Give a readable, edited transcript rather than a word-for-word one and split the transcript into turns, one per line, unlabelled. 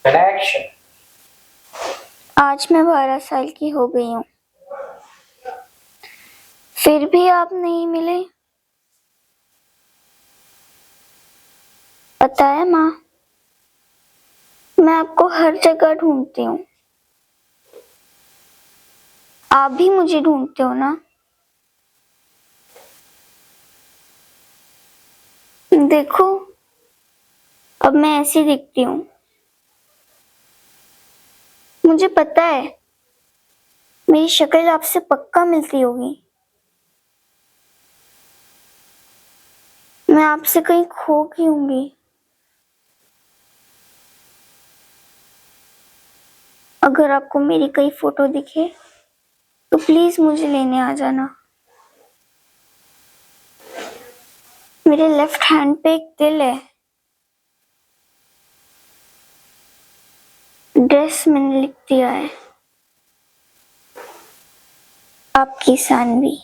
Action.
आज मैं 12 साल की हो गई हूँ, फिर भी आप नहीं मिले। पता है माँ, मैं आपको हर जगह ढूंढती हूँ, आप भी मुझे ढूंढते हो ना। देखो, अब मैं ऐसी दिखती हूँ। मुझे पता है मेरी शक्ल आपसे पक्का मिलती होगी। मैं आपसे कहीं खो गई होंगी। अगर आपको मेरी कोई फोटो दिखे तो प्लीज मुझे लेने आ जाना। मेरे लेफ्ट हैंड पे एक दिल है। ड्रेस मैंने लिख दिया है, आपकी सानवी।